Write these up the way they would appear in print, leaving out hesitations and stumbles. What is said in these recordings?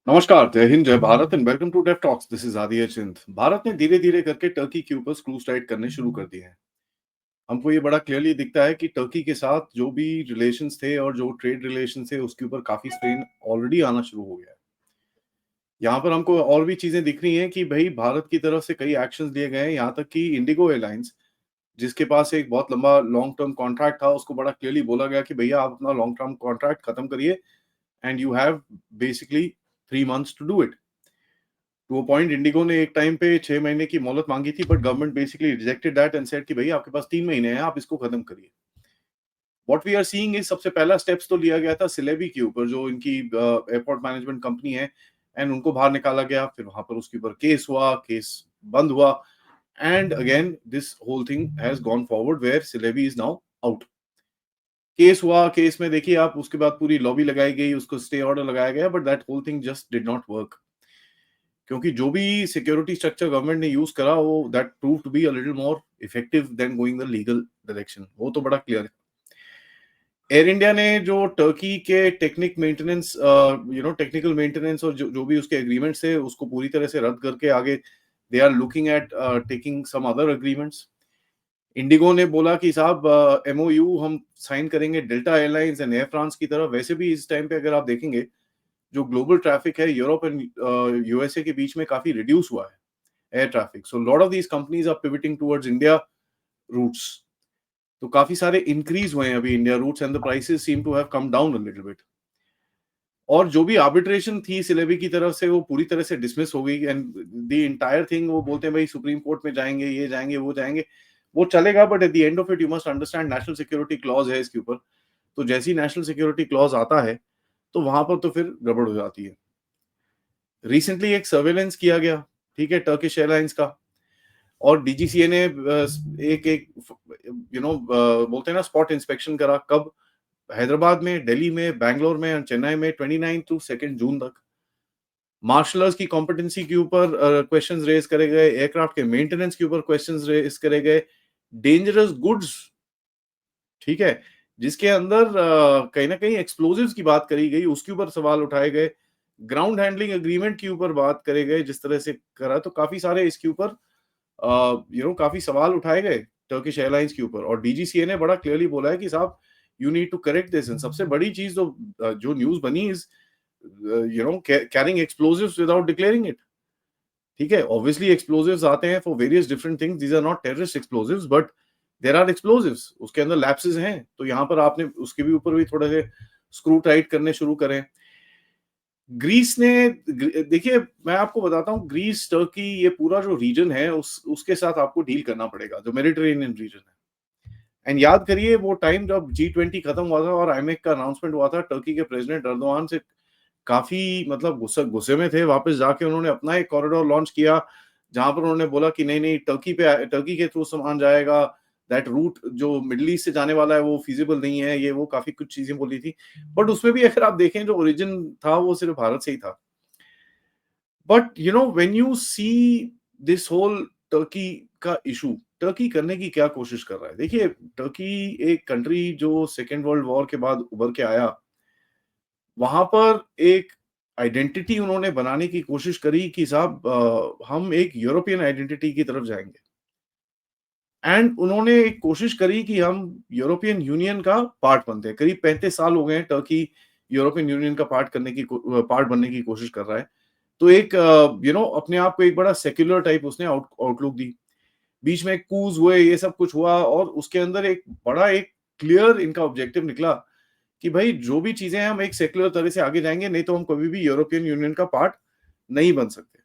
नमस्कार, जय हिंद, जय Bharat and welcome to Dev talks. This is Aditya Chint. Bharat ने धीरे-धीरे करके टर्की के ऊपर स्क्रूज टाइट करने शुरू कर दिए हैं। हमको ये बड़ा क्लियरली दिखता है कि टर्की के साथ जो भी रिलेशंस थे और जो ट्रेड रिलेशंस थे, उसके ऊपर काफ़ी स्ट्रेन ऑलरेडी आना शुरू हो गया है। यहाँ पर हमको और भी चीज़ें दिख रही हैं कि भई भारत की तरफ से कई एक्शंस लिए गए हैं, यहाँ तक कि इंडिगो एयरलाइंस, जिसके पास एक बहुत लंबा लॉन्ग टर्म कॉन्ट्रैक्ट था, उसको बड़ा क्लियरली बोला गया कि भैया आप अपना लॉन्ग टर्म कॉन्ट्रैक्ट खत्म करिए and you have basically 3 months to do it. To a point IndiGo ने एक टाइम पे 6 महीने की मोहलत मांगी थी, but government basically rejected that and said कि भई आपके पास 3 महीने हैं, आप इसको खत्म करिए। What we are seeing is सबसे पहला स्टेप्स तो लिया गया था सिलेबी के ऊपर, जो इनकी एयरपोर्ट मैनेजमेंट कंपनी है, एंड उनको बाहर निकाला गया। फिर वहां पर उसके ऊपर केस हुआ, केस बंद हुआ, and again this whole thing has gone forward where syllabi is now out. Case हुआ, केस में देखिए आप, उसके बाद पूरी लॉबी लगाई गई, उसको स्टे ऑर्डर लगाया गया, but that whole thing just did not work. क्योंकि जो भी सिक्योरिटी स्ट्रक्चर गवर्नमेंट ने यूज करा, वो that prove to be a little more effective than going the legal direction, वो तो बड़ा क्लियर है। एयर इंडिया ने जो टर्की के टेक्निकल मेंटेनेंस और जो जो भी उसके एग्रीमेंट्स थे, उसको पूरी तरह से रद्द करके आगे दे are looking at taking some other agreements. IndiGo ने बोला कि साहब एमओयू हम साइन करेंगे Delta Airlines and Air France की तरफ। वैसे भी इस टाइम पे अगर आप देखेंगे, जो ग्लोबल ट्रैफिक है यूरोप एंड यूएसए के बीच में काफी रिड्यूस हुआ है air traffic, so lot of these companies are pivoting towards India routes. तो काफी सारे इंक्रीज हुए हैं अभी India routes and the prices seem to have come down a little bit. और जो भी आर्बिट्रेशन थी सिलेबी की तरफ से, वो पूरी तरह से डिसमिस हो गई एंड द एंटायर थिंग, वो बोलते हैं भाई सुप्रीम कोर्ट में जाएंगे, ये जाएंगे, वो जाएंगे, वो चलेगा, but at the end of it you must understand national security clause है इसके ऊपर। तो जैसी नेशनल सिक्योरिटी क्लॉज आता है, तो वहां पर तो फिर गड़बड़ हो जाती है। रिसेंटली एक सर्वेलेंस किया गया, ठीक है, टर्किश एयरलाइंस का, और डीजीसीए ने एक एक बोलते हैं ना, स्पॉट इंस्पेक्शन करा। कब? हैदराबाद में, दिल्ली में, बैंगलोर में और चेन्नई में, 29 टू 2 जून तक। मार्शलर्स की कॉम्पिटेंसी के ऊपर क्वेश्चंस रेज करे गए, एयरक्राफ्ट के मेंटेनेंस के ऊपर क्वेश्चंस रेज करे गए, डेंजरस गुड्स, ठीक है, जिसके अंदर कहीं ना कहीं एक्सप्लोजिव्स की बात करी गई, उसके ऊपर सवाल उठाए गए, ग्राउंड हैंडलिंग एग्रीमेंट के ऊपर बात करे गए, जिस तरह से करा, तो काफी सारे इसके ऊपर काफी सवाल उठाए गए टर्किश एयरलाइंस के ऊपर। और डीजीसीए ने बड़ा क्लियरली बोला है कि साहब you need to correct this. And सबसे बड़ी चीज तो जो न्यूज बनी is carrying explosives without declaring it. ठीक है, ऑब्वियसली एक्सप्लोजिव्स आते हैं for various different things, these are not terrorist explosives, but there are explosives, उसके अंदर लैप्सेस हैं, तो यहाँ पर आपने उसके भी ऊपर भी थोड़े से स्क्रू टाइट करने शुरू करें। ग्रीस ने, देखिए मैं आपको बताता हूँ, ग्रीस, टर्की, ये पूरा जो रीजन है, उसके साथ आपको डील करना पड़ेगा, जो मेडिटेरेनियन रीजन है। एंड याद करिए वो टाइम जब G20 खत्म हुआ था और आईएमएफ का अनाउंसमेंट हुआ था, टर्की के प्रेसिडेंट अर्दोआन से काफी मतलब गुस्से गुस्से में थे। वापस जाके उन्होंने अपना एक कॉरिडोर लॉन्च किया, जहां पर उन्होंने बोला कि नहीं नहीं, टर्की के थ्रू सामान जाएगा, दैट रूट जो मिडिल ईस्ट से जाने वाला है वो फीजिबल नहीं है, ये वो काफी कुछ चीजें बोली थी। बट उसमें भी अगर आप देखें, जो ओरिजिन था वो सिर्फ भारत से ही था। But when you see this whole Turkey का इशू, टर्की करने की क्या कोशिश कर रहा है? देखिए, टर्की एक कंट्री जो सेकेंड वर्ल्ड वॉर के बाद उभर के आया, वहां पर एक आइडेंटिटी उन्होंने बनाने की कोशिश करी कि साहब हम एक यूरोपियन आइडेंटिटी की तरफ जाएंगे। एंड उन्होंने एक कोशिश करी कि हम यूरोपियन यूनियन का पार्ट बनते हैं। करीब 35 साल हो गए हैं टर्की यूरोपियन यूनियन का पार्ट बनने की कोशिश कर रहा है। तो एक अपने आप को एक बड़ा सेक्युलर टाइप उसने आउटलुक दी। बीच में कूज हुए, ये सब कुछ हुआ, और उसके अंदर एक क्लियर इनका ऑब्जेक्टिव निकला कि भाई जो भी चीजें हैं, हम एक सेक्युलर तरह से आगे जाएंगे, नहीं तो हम कभी भी यूरोपियन यूनियन का पार्ट नहीं बन सकते।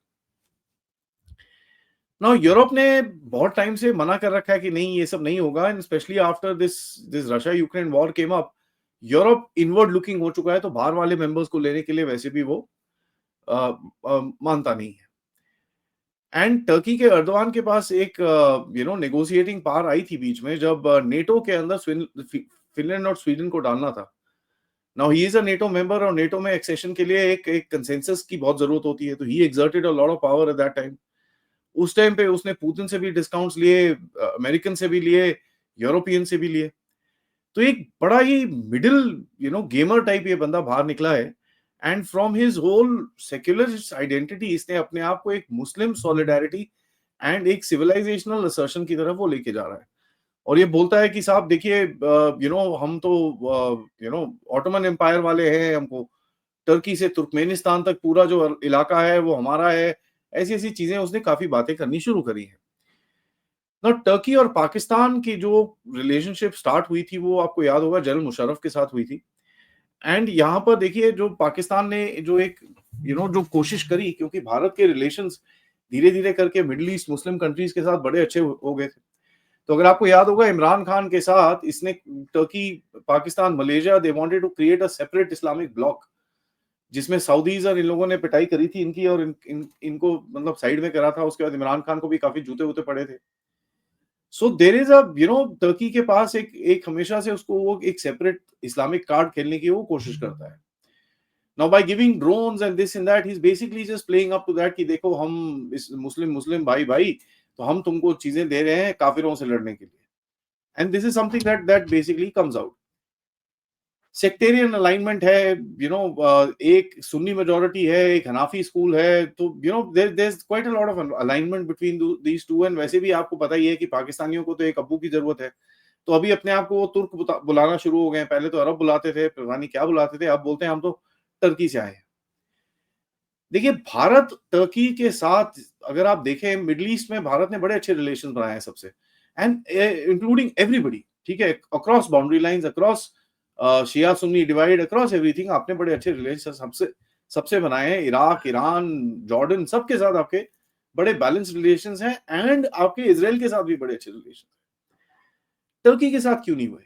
नाउ यूरोप ने बहुत टाइम से मना कर रखा है कि नहीं, ये सब नहीं होगा, and specially after this this Russia Ukraine war came up, Europe inward looking हो चुका है, तो बाहर वाले मेंबर्स को लेने के लिए वैसे भी वो मानता नहीं है। एंड टर्की के अर्दवान के पास एक नेगोशिएटिंग पावर आई थी बीच में, जब नेटो के अंदर फिनलैंड और स्वीडन को डालना था। Now he is a NATO member, और नेटो में एक्सेशन के लिए एक कंसेंसस की बहुत जरूरत होती है, तो he exerted a lot of power at that time. उस टाइम पे उसने पुतिन से भी डिस्काउंट्स लिए, अमेरिकन से भी लिए, यूरोपियन से भी लिए। तो एक बड़ा ही मिडिल गेमर टाइप ये बंदा बाहर निकला है। And from his whole secularist identity इसने अपने आप को एक मुस्लिम सॉलिडारिटी एंड एक सिविलाइजेशनल असर्शन की तरफ वो लेके जा रहा है। और ये बोलता है कि साहब देखिए हम तो ऑटोमन एम्पायर वाले हैं, हमको टर्की से तुर्कमेनिस्तान तक पूरा जो इलाका है वो हमारा है। ऐसी ऐसी चीजें उसने काफी बातें करनी शुरू करी हैं। ना टर्की और पाकिस्तान की जो रिलेशनशिप स्टार्ट हुई थी वो आपको याद होगा जनरल मुशर्रफ के साथ हुई थी। एंड यहाँ पर देखिए जो पाकिस्तान ने जो एक जो कोशिश करी, क्योंकि भारत के रिलेशंस धीरे धीरे करके मिडिल ईस्ट मुस्लिम कंट्रीज के साथ बड़े अच्छे हो गए थे। तो अगर आपको याद होगा इमरान खान के साथ इसने Turkey, Pakistan, Malaysia, they wanted to create a separate Islamic bloc, जिसमें सऊदीज और इन लोगों ने पिटाई करी थी इनकी, और इनको मतलब साइड में करा था। उसके बाद इमरान खान को भी काफी जूते वूते पड़े थे। So there is a Turkey के पास एक एक हमेशा से उसको वो एक सेपरेट इस्लामिक कार्ड खेलने की वो कोशिश करता है। Now by giving drones and this and that he is basically just playing up to that कि देखो हम इस मुस्लिम मुस्लिम भाई भाई, तो हम तुमको चीजें दे रहे हैं काफिरों से लड़ने के लिए। And this is something that basically comes out. Sectarian alignment है, एक सुन्नी मेजोरिटी है, एक हनाफी स्कूल है, तो there is quite a lot of alignment between these two. And वैसे भी आपको पता ही है कि पाकिस्तानियों को तो एक अब्बू की जरूरत है। तो अभी अपने आप को वो तुर्क बुलाना शुरू हो गए हैं। पहले तो अरब बुलाते थे, पता नहीं क्या बुलाते थे, अब बोलते हैं हम तो टर्की से आए हैं। देखिए भारत टर्की के साथ अगर आप देखें मिडिल ईस्ट में भारत ने बड़े अच्छे रिलेशन बनाए हैं सबसे, एंड इंक्लूडिंग एवरीबॉडी, ठीक है, अक्रॉस बाउंड्री लाइंस, अक्रॉस शिया सुन्नी डिवाइड, अक्रॉस एवरीथिंग आपने बड़े अच्छे रिलेशन सबसे सबसे बनाए हैं। इराक, ईरान, जॉर्डन, सबके साथ आपके बड़े बैलेंस रिलेशंस हैं, एंड आपके इजराइल के साथ भी बड़े अच्छे रिलेशन। टर्की के साथ क्यों नहीं हुए?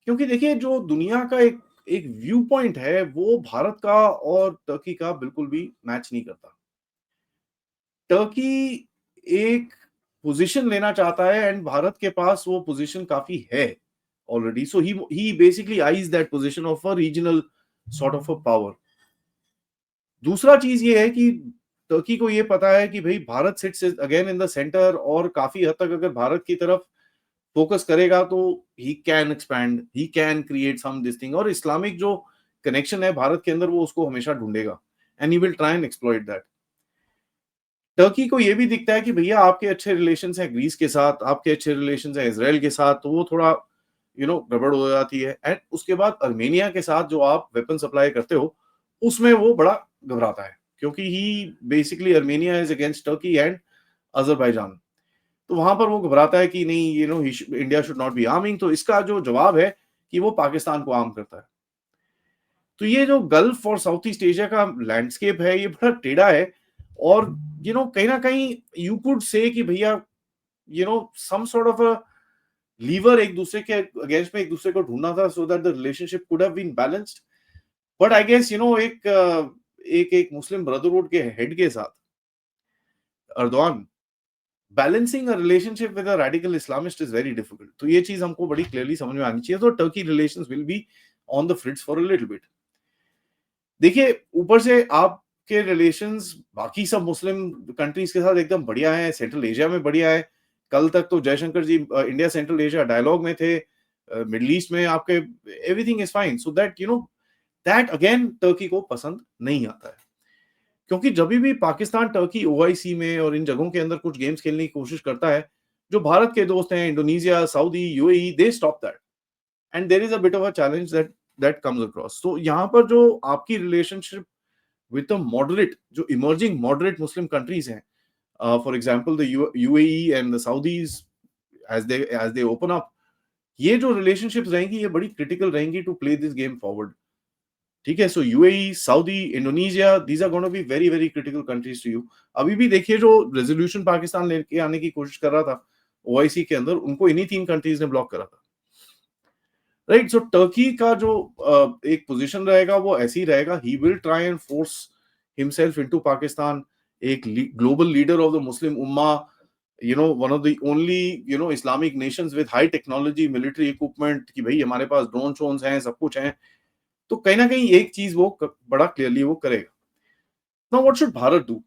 क्योंकि देखिए जो दुनिया का एक एक व्यू पॉइंट है वो भारत का और टर्की का बिल्कुल भी मैच नहीं करता। टर्की एक पोजीशन लेना चाहता है एंड भारत के पास वो पोजीशन काफी है already. So he basically eyes that position of a regional sort of a power. दूसरा चीज ये है कि टर्की को ये पता है कि भाई Bharat sits again in the center, और काफी हद तक अगर भारत की तरफ फोकस करेगा तो he can expand, he can create some this thing, और इस्लामिक जो कनेक्शन है भारत के अंदर वो उसको हमेशा ढूंढेगा, and he will try and exploit that. Turkey को ये भी दिखता है कि भैया आपके अच्छे रिलेशन हैं ग्रीस के साथ, आपके अच्छे रिलेशन हैं इसराइल के साथ, तो वो थोड़ा गड़बड़ हो जाती है। एंड उसके बाद अर्मेनिया के साथ जो आप वेपन सप्लाई करते हो उसमें वो बड़ा घबराता है, क्योंकि he basically Armenia is against Turkey and Azerbaijan. तो वहां पर वो घबराता है कि नहीं, India should not be arming. तो इसका जो जवाब है कि वो पाकिस्तान को आर्म करता है। तो ये जो गल्फ और साउथ ईस्ट एशिया का लैंडस्केप है ये बड़ा टेढ़ा है, और कहीं ना कहीं यू कुड से कि भैया some sort of a lever एक दूसरे के अगेंस्ट में एक दूसरे को ढूंढना था, so that the relationship could have been balanced. But I guess एक मुस्लिम ब्रदरहुड के हेड के साथ Erdogan balancing a relationship with a radical Islamist is very difficult. तो ये चीज हमको बड़ी क्लियरली समझ में आनी चाहिए। तो Turkey relations will be on the फ्रिट्स for a little bit. देखिए ऊपर से आपके रिलेशंस बाकी सब मुस्लिम कंट्रीज के साथ एकदम बढ़िया हैं, सेंट्रल एशिया में बढ़िया है। कल तक तो जयशंकर जी इंडिया सेंट्रल एशिया डायलॉग में थे, मिडिल ईस्ट में आपके everything is fine. So that that again Turkey को पसंद नहीं आता है, क्योंकि जब भी पाकिस्तान टर्की ओआईसी में और इन जगहों के अंदर कुछ गेम्स खेलने की कोशिश करता है, जो भारत के दोस्त हैं Indonesia, Saudi, UAE, they stop that, and there is a bit of a challenge that comes across. तो यहाँ पर जो आपकी रिलेशनशिप विद द मॉडरेट, जो इमर्जिंग मॉडरेट मुस्लिम कंट्रीज हैं, for example the UAE and the Saudis, as they open up, ये जो relationships रहेंगी ये बड़ी क्रिटिकल रहेंगी to play this game forward. ठीक है, so UAE, Saudi, Indonesia, these are gonna be very very critical countries to you. अभी भी देखिए जो रेजोल्यूशन पाकिस्तान लेके आने की कोशिश कर रहा था ओआईसी के अंदर, उनको इन्हीं 3 कंट्रीज ने ब्लॉक करा था। राइट, सो टर्की का जो एक पोजीशन रहेगा वो ऐसे ही रहेगा। He will try and force himself into Pakistan, एक global leader of the Muslim उम्मा, one of the only Islamic nations with high technology, military equipment, कि भाई हमारे पास ड्रोन शोन्स हैं, सब कुछ है। तो कहीं ना कहीं एक चीज वो बड़ा क्लियरली वो करेगा। Now what should Bharat do?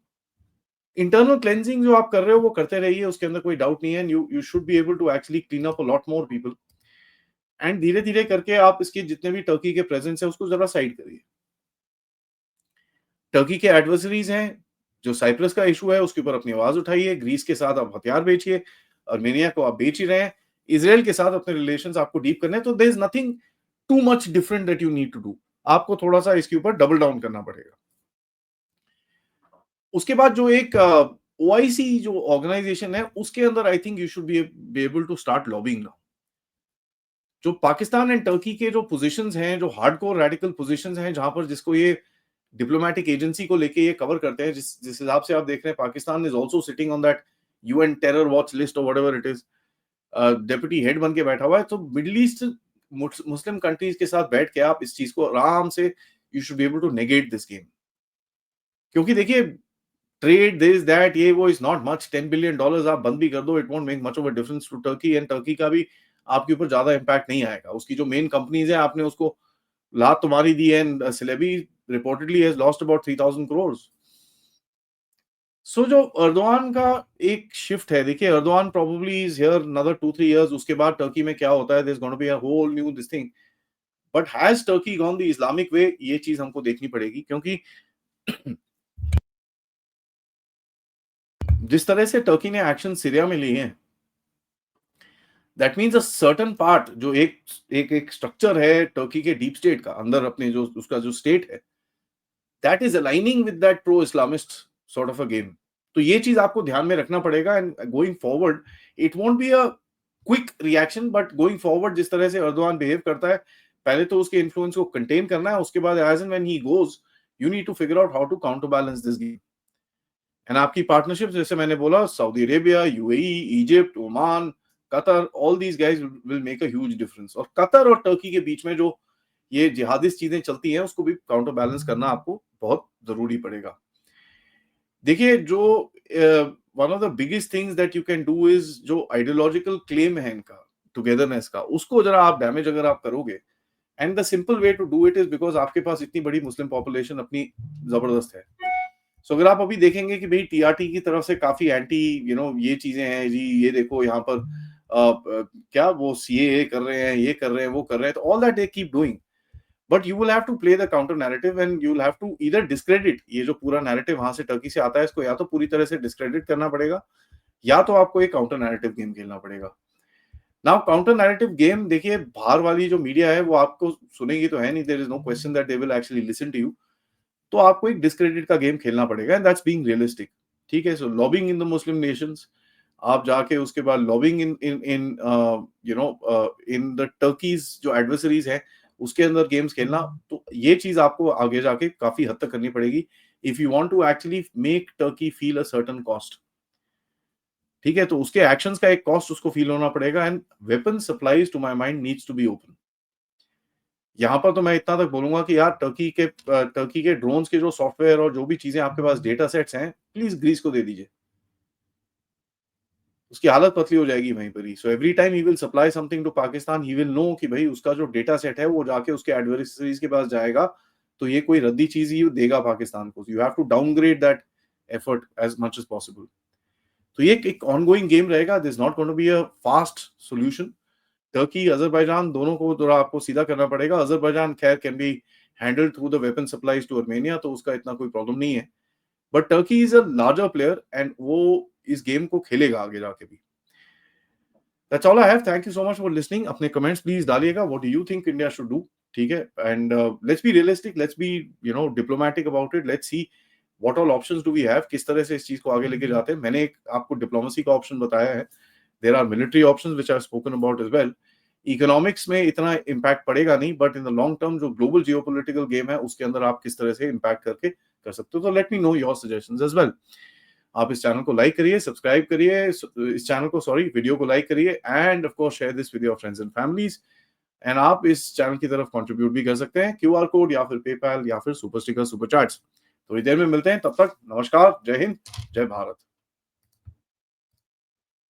Internal cleansing जो आप कर रहे हो वो करते रहिए, उसके अंदर कोई डाउट नहीं है। You should be able to actually clean up a lot more people, and धीरे धीरे करके आप इसके जितने भी टर्की के प्रेजेंस है उसको जरा साइड करिए। टर्की के एडवर्सरीज हैं, जो साइप्रस का इशू है उसके ऊपर अपनी आवाज उठाइए, ग्रीस के साथ आप हथियार बेचिए, आर्मेनिया को आप बेच ही रहे हैं, इजराइल के साथ अपने रिलेशंस आपको डीप करने हैं, तो there is nothing too much different that you need to do. आपको थोड़ा सा इसके ऊपर डबल डाउन करना पड़ेगा। उसके बाद जो एक ओआईसी जो ऑर्गेनाइजेशन है उसके अंदर I think you should be able to start lobbying now. जो पाकिस्तान एंड टर्की के जो पोजीशंस हैं, जो हार्डकोर रेडिकल पोजीशंस हैं, जहां पर जिसको ये डिप्लोमेटिक एजेंसी को लेके ये कवर करते हैं, जिस जिस हिसाब से आप देख रहे हैं Pakistan is also sitting on that UN terror watch list और whatever it is, deputy head बन के बैठा हुआ है। तो मिडिल ईस्ट मुस्लिम कंट्रीज के साथ बैठ के आप इस चीज को आराम से you should be able to negate this game. क्योंकि देखिए ट्रेड दिस दैट ये वो इज नॉट मच, $10 बिलियन आप बंद भी कर दो, it won't make much of a difference to Turkey, and Turkey का भी आपके ऊपर ज्यादा इंपैक्ट नहीं आएगा। उसकी जो मेन कंपनीज है आपने उसको लात तुम्हारी दी है, and Celebi reportedly has lost about 3000 crore. So जो अर्दोआन का एक शिफ्ट है, देखिए Erdogan probably is here another 2-3 years, उसके बाद टर्की में क्या होता है, there is gonna be a whole new this thing. But has Turkey gone the Islamic way, ये चीज हमको देखनी पड़ेगी, क्योंकि जिस तरह से टर्की ने एक्शन सीरिया में लिए हैं, that means a certain part, जो एक स्ट्रक्चर है टर्की के डीप स्टेट का अंदर, अपने जो उसका जो स्टेट है, that is aligning with that pro Islamist sort of a game. तो ये चीज आपको ध्यान में रखना पड़ेगा, and going forward it won't be a quick reaction, but going forward जिस तरह से अर्दोआन बिहेव करता है, पहले तो उसके इन्फ्लुएंस को कंटेन करना है, उसके बाद as and when he goes you need to figure out how to counter balance this game. And आपकी पार्टनरशिप, जैसे मैंने बोला, Saudi Arabia, UAE, Egypt, Oman, Qatar, all these guys will make a huge difference. और Qatar और Turkey के बीच में जो ये जिहादिस्ट चीजें चलती हैं उसको भी काउंटर बैलेंस करना आपको बहुत जरूरी पड़ेगा। देखिए जो one of the biggest things that you can do is जो आइडियोलॉजिकल क्लेम है इनका टुगेदरनेस का, उसको जरा आप डैमेज अगर आप करोगे, and the simple way to do it is because आपके पास इतनी बड़ी मुस्लिम पॉपुलेशन अपनी जबरदस्त है। सो अगर आप अभी देखेंगे कि भाई टीआरटी की तरफ से काफी एंटी ये चीजें हैं जी, ये देखो यहाँ पर क्या वो सीएए कर रहे हैं, ये कर रहे हैं, वो कर रहे हैं, तो all that they keep doing, but you will have to play the counter narrative, and you will have to either discredit ये जो पूरा नैरेटिव वहां से टर्की से आता है, इसको या तो पूरी तरह से डिस्क्रेडिट करना पड़ेगा, या तो आपको एक काउंटर नैरेटिव गेम खेलना पड़ेगा। नाउ काउंटर नैरेटिव गेम, देखिए बाहर वाली जो मीडिया है वो आपको सुनेगी तो है नहीं, there is no question that they will actually listen to you. तो आपको एक डिस्क्रेडिट का गेम खेलना पड़ेगा, एंड दैट्स बीइंग रियलिस्टिक। ठीक है, so lobbying in the Muslim nations, आप जाके उसके बाद lobbying in in in in the Turkey's जो एडवर्सरीज है उसके अंदर गेम्स खेलना, तो ये चीज आपको आगे जाके काफी हद तक करनी पड़ेगी if you want to actually make Turkey feel a certain cost. ठीक है, तो उसके एक्शंस का एक कॉस्ट उसको फील होना पड़ेगा, and weapon supplies to my mind needs to be open. यहाँ पर तो मैं इतना तक बोलूंगा कि यार टर्की के ड्रोन्स के जो सॉफ्टवेयर और जो भी चीजें आपके पास डेटा सेट्स हैं, प्लीज ग्रीस को दे दीजिए, उसकी हालत पतली हो जाएगी वहीं पर ही। So every time he will supply something to Pakistan, he will know कि भाई उसका जो डेटा सेट है वो जाके उसके एडवर्सरीज के पास जाएगा, तो ये कोई रद्दी चीज ही देगा पाकिस्तान को। You have to downgrade that effort as much as possible. तो ये एक ऑनगोइंग गेम रहेगा, this not going to be a fast solution. Turkey Azerbaijan दोनों को थोड़ा आपको सीधा करना पड़ेगा। अजरबैजान खैर can be handled through the weapon supplies to Armenia, तो उसका इतना कोई प्रॉब्लम नहीं है, but Turkey is a larger player, and वो इस गेम को खेलेगा आगे जाके भी। That's all I have, thank you so much for listening. अपने कमेंट्स प्लीज डालिएगा, what do you think India should do. ठीक है, and let's be realistic, let's be diplomatic about it, let's see what all options do we have, किस तरह से इस चीज को आगे लेके जाते हैं। मैंने एक आपको डिप्लोमेसी का ऑप्शन बताया है, there are military options which I have spoken about as well. Economics में इतना इम्पैक्ट पड़ेगा नहीं, but in the long term जो ग्लोबल जियोपॉलिटिकल गेम है उसके अंदर आप किस तरह से इम्पैक्ट करके कर सकते हो, तो let me know your suggestions as well. आप इस चैनल को लाइक करिए, सब्सक्राइब करिए, इस चैनल को सॉरी वीडियो को लाइक करिए, end of course share this with your friends and families. And आप इस चैनल की तरफ कंट्रीब्यूट भी कर सकते हैं, क्यूआर कोड या फिर पेपैल या फिर सुपर स्टिकर, सुपर चैट्स। थोड़ी देर में मिलते हैं, तब तक नमस्कार, जय हिंद, जय भारत।